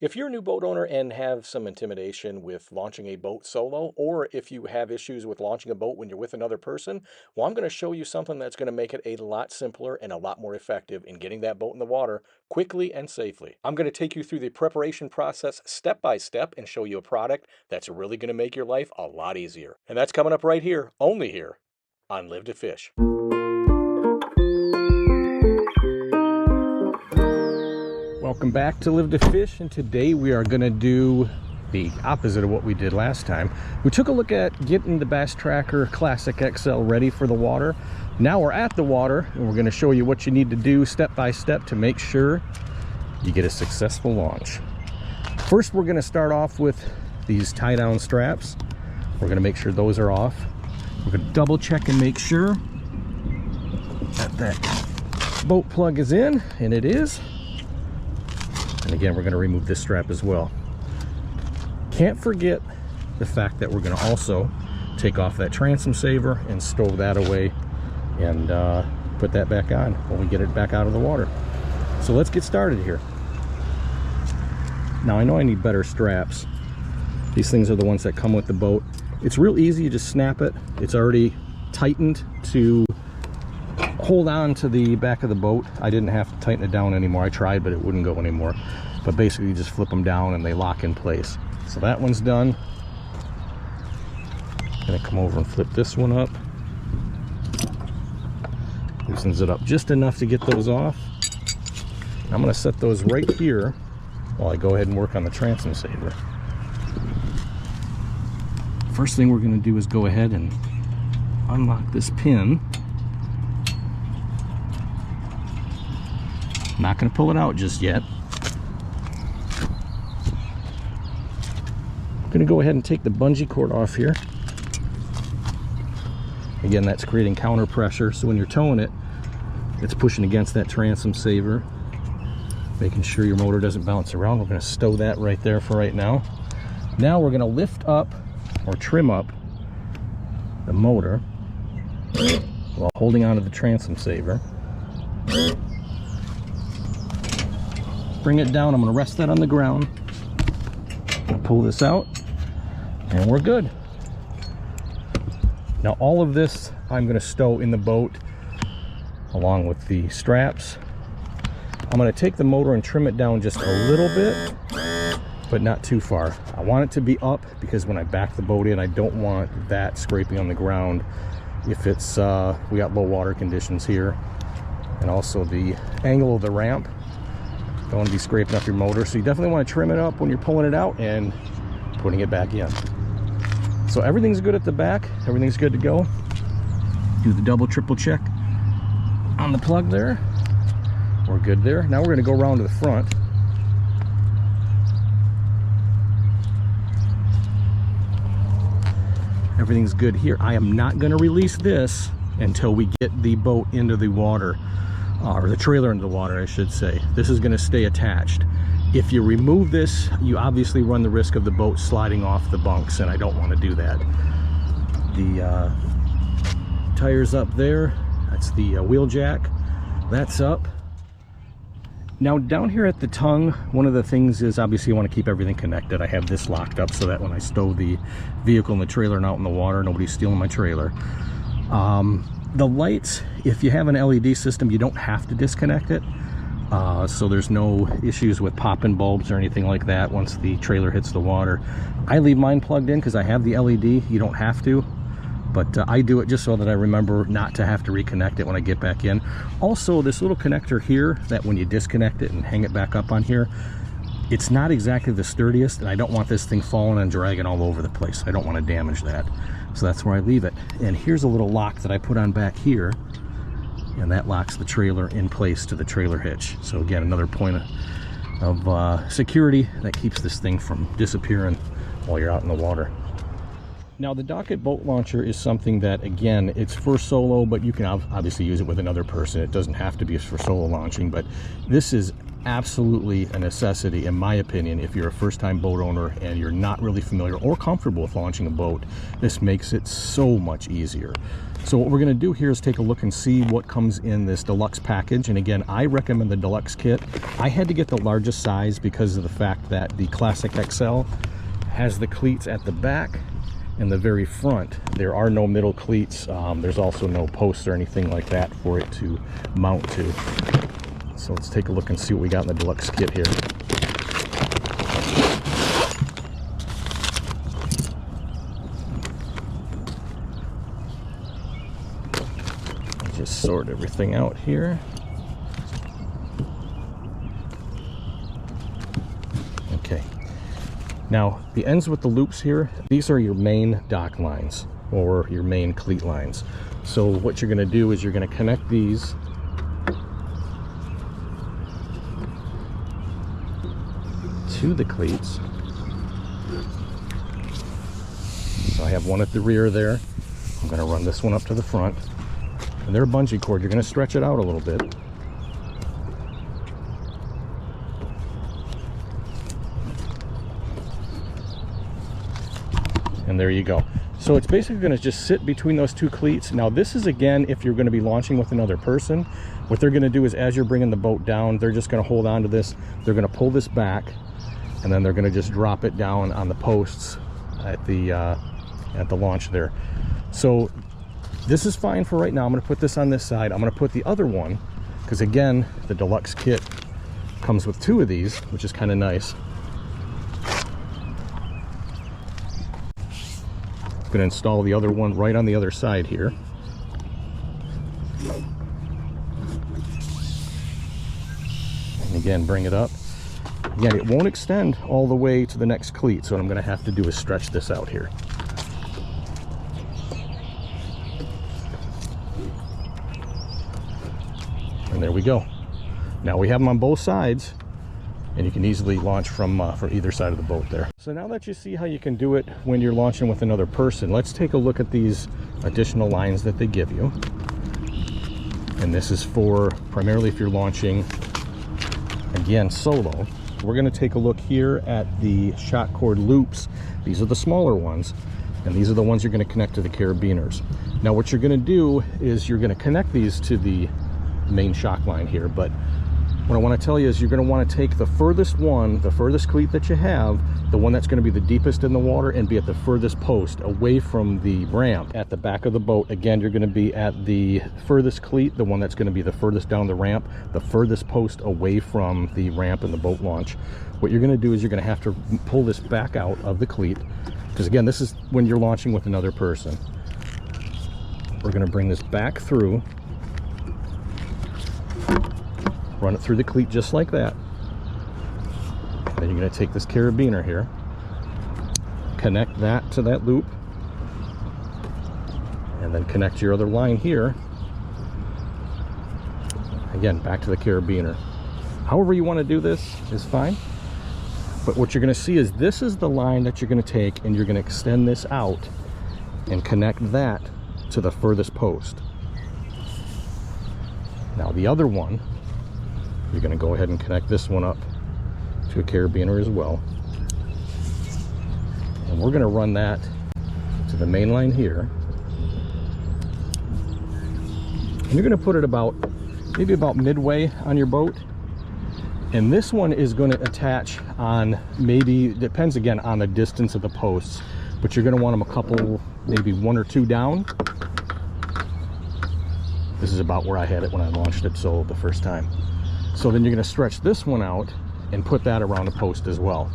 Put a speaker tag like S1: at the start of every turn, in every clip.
S1: If you're a new boat owner and have some intimidation with launching a boat solo, or if you have issues with launching a boat when you're with another person, well, I'm going to show you something that's going to make it a lot simpler and a lot more effective in getting that boat in the water quickly and safely. I'm going to take you through the preparation process step by step and show you a product that's really going to make your life a lot easier. And that's coming up right here, only here on Live to Fish. Welcome back to Live to Fish, and today we are going to do the opposite of what we did last time. We took a look at getting the Bass Tracker Classic XL ready for the water. Now we're at the water, and we're going to show you what you need to do step by step to make sure you get a successful launch. First, we're going to start off with these tie-down straps. We're going to make sure those are off. We're going to double check and make sure that boat plug is in, and it is. And again, we're going to remove this strap as well. Can't forget the fact that we're going to also take off that transom saver and stow that away and put that back on when we get it back out of the water. So let's get started here. Now I know I need better straps. These things are the ones that come with the boat. It's real easy, you just snap it. It's already tightened to hold on to the back of the boat. I didn't have to tighten it down anymore. I tried, but it wouldn't go anymore. But basically you just flip them down and they lock in place. So that one's done. I'm gonna come over and flip this one up. Loosens it up just enough to get those off. I'm gonna set those right here while I go ahead and work on the transom saver. First thing we're gonna do is go ahead and unlock this pin. Not going to pull it out just yet. I'm going to go ahead and take the bungee cord off here. Again, that's creating counter pressure, so when you're towing it, it's pushing against that transom saver, making sure your motor doesn't bounce around. We're going to stow that right there for right now. Now we're going to lift up or trim up the motor while holding onto the transom saver. Bring it down. I'm going to rest that on the ground. I'll pull this out and we're good. Now all of this I'm going to stow in the boat along with the straps. I'm going to take the motor and trim it down just a little bit, but not too far. I want it to be up because when I back the boat in, I don't want that scraping on the ground if it's we got low water conditions here, and also the angle of the ramp. Don't want to be scraping up your motor, so you definitely want to trim it up when you're pulling it out and putting it back in. So everything's good at the back, everything's good to go. Do the double, triple check on the plug there. We're good there. Now we're going to go around to the front. Everything's good here. I am not going to release this until we get the boat into the water. Or the trailer into the water, I should say. This is going to stay attached. If you remove this, you obviously run the risk of the boat sliding off the bunks, and I don't want to do that. The tires up there, that's the wheel jack. That's up. Now down here at the tongue, one of the things is obviously you want to keep everything connected. I have this locked up so that when I stow the vehicle and the trailer and out in the water, nobody's stealing my trailer. The lights, if you have an LED system, you don't have to disconnect it. So there's no issues with popping bulbs or anything like that once the trailer hits the water. I leave mine plugged in because I have the LED. You don't have to, but I do it just so that I remember not to have to reconnect it when I get back in. Also, this little connector here, that when you disconnect it and hang it back up on here, it's not exactly the sturdiest, and I don't want this thing falling and dragging all over the place. I don't want to damage that. So that's where I leave it. And here's a little lock that I put on back here, and that locks the trailer in place to the trailer hitch. So again, another point of security that keeps this thing from disappearing while you're out in the water. Now the Dock-It boat launcher is something that, again, it's for solo, but you can obviously use it with another person. It doesn't have to be for solo launching, but this is absolutely a necessity, in my opinion. If you're a first-time boat owner and you're not really familiar or comfortable with launching a boat, this makes it so much easier. So what we're going to do here is take a look and see what comes in this deluxe package. And again, I recommend the deluxe kit. I had to get the largest size because of the fact that the Classic XL has the cleats at the back and the very front. There are no middle cleats. There's also no posts or anything like that for it to mount to. So let's take a look and see what we got in the deluxe kit here. Just sort everything out here. Okay. Now, the ends with the loops here, these are your main dock lines or your main cleat lines. So what you're going to do is you're going to connect these to the cleats. So I have one at the rear there. I'm going to run this one up to the front. And they're a bungee cord. You're going to stretch it out a little bit. And there you go. So it's basically going to just sit between those two cleats. Now this is, again, if you're going to be launching with another person, what they're going to do is, as you're bringing the boat down, they're just going to hold on to this. They're going to pull this back, and then they're going to just drop it down on the posts at the launch there. So this is fine for right now. I'm going to put this on this side. I'm going to put the other one, because again, the deluxe kit comes with two of these, which is kind of nice. I'm going to install the other one right on the other side here. And again, bring it up. Again, it won't extend all the way to the next cleat, so what I'm going to have to do is stretch this out here. And there we go. Now we have them on both sides, and you can easily launch from either side of the boat there. So now that you see how you can do it when you're launching with another person, let's take a look at these additional lines that they give you. And this is for primarily if you're launching, again, solo. We're going to take a look here at the shock cord loops. These are the smaller ones, and these are the ones you're going to connect to the carabiners. Now what you're going to do is you're going to connect these to the main shock line here, but what I want to tell you is you're going to want to take the furthest one, the furthest cleat that you have, the one that's going to be the deepest in the water, and be at the furthest post away from the ramp at the back of the boat. Again, you're going to be at the furthest cleat, the one that's going to be the furthest down the ramp, the furthest post away from the ramp and the boat launch. What you're going to do is you're going to have to pull this back out of the cleat, because again, this is when you're launching with another person. We're going to bring this back through, run it through the cleat just like that. Then you're going to take this carabiner here, connect that to that loop, and then connect your other line here. Again, back to the carabiner. However you want to do this is fine. But what you're going to see is this is the line that you're going to take, and you're going to extend this out and connect that to the furthest post. Now the other one, you're going to go ahead and connect this one up to a carabiner as well. And we're going to run that to the main line here. And you're going to put it maybe about midway on your boat. And this one is going to attach on, maybe, depends again on the distance of the posts, but you're going to want them a couple, maybe one or two down. This is about where I had it when I launched it solo the first time. So then you're going to stretch this one out and put that around the post as well.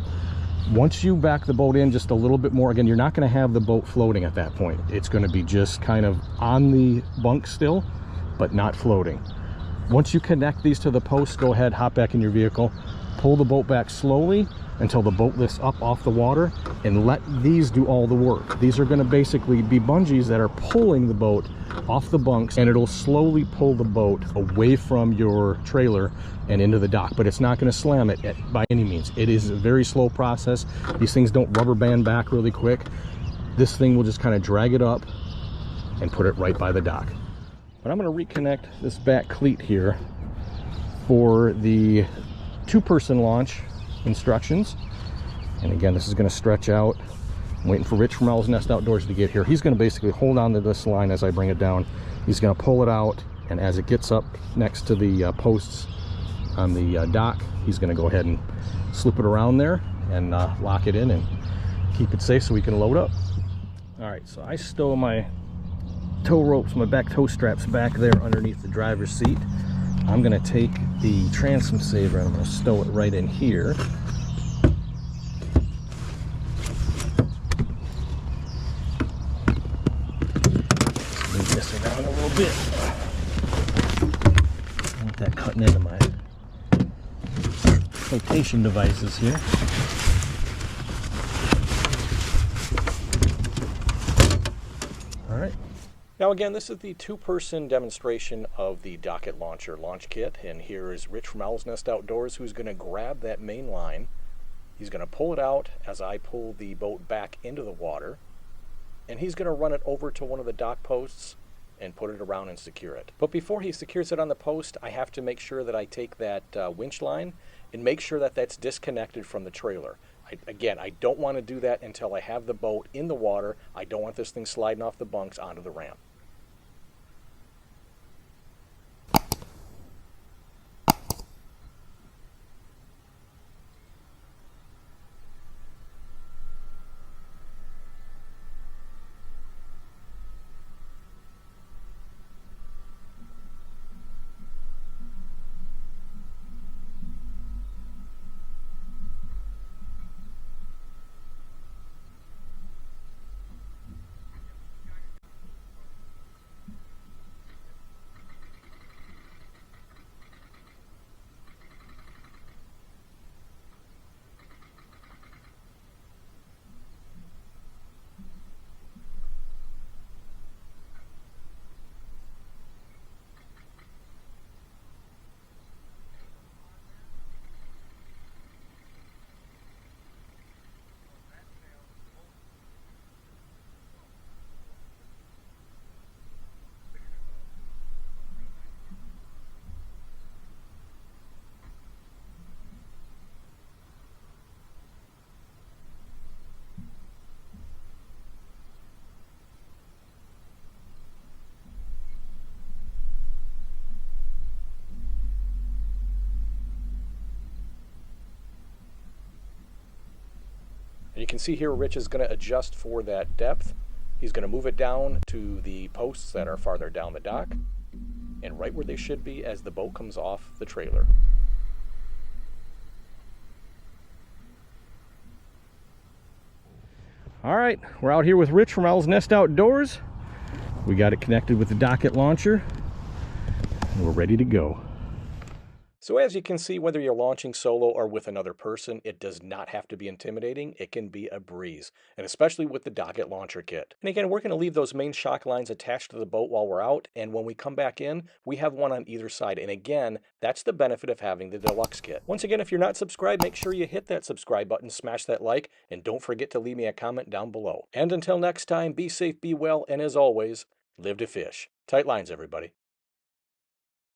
S1: Once you back the boat in just a little bit more, again, you're not going to have the boat floating at that point. It's going to be just kind of on the bunk still, but not floating. Once you connect these to the post, go ahead, hop back in your vehicle, pull the boat back slowly until the boat lifts up off the water, and let these do all the work. These are going to basically be bungees that are pulling the boat off the bunks, and it'll slowly pull the boat away from your trailer and into the dock, but it's not going to slam it by any means. It is a very slow process. These things don't rubber band back really quick. this thing will just kind of drag it up and put it right by the dock. But I'm going to reconnect this back cleat here for the 2-person launch instructions. And again, this is going to stretch out. I'm waiting for Rich from Owl's Nest Outdoors to get here. He's going to basically hold on to this line as I bring it down. He's going to pull it out, and as it gets up next to the posts on the dock, he's going to go ahead and slip it around there and lock it in and keep it safe so we can load up. All right, so I stow my tow ropes, my back tow straps back there underneath the driver's seat. I'm going to take the transom saver and I'm going to stow it right in here. Move this around a little bit. I want that cutting into my flotation devices here. All right. Now again, this is the 2-person demonstration of the Dock-It Launcher launch kit, and here is Rich from Owl's Nest Outdoors, who's going to grab that main line. He's going to pull it out as I pull the boat back into the water, and he's going to run it over to one of the dock posts and put it around and secure it. But before he secures it on the post, I have to make sure that I take that winch line and make sure that that's disconnected from the trailer. Again, I don't want to do that until I have the boat in the water. I don't want this thing sliding off the bunks onto the ramp. And you can see here Rich is going to adjust for that depth. He's going to move it down to the posts that are farther down the dock and right where they should be as the boat comes off the trailer. All right, we're out here with Rich from Owl's Nest Outdoors. We got it connected with the Dock-It Launcher and we're ready to go. So as you can see, whether you're launching solo or with another person, it does not have to be intimidating. It can be a breeze, and especially with the Dock-It Launcher kit. And again, we're going to leave those main shock lines attached to the boat while we're out, and when we come back in, we have one on either side. And again, that's the benefit of having the Deluxe kit. Once again, if you're not subscribed, make sure you hit that subscribe button, smash that like, and don't forget to leave me a comment down below. And until next time, be safe, be well, and as always, live to fish. Tight lines, everybody.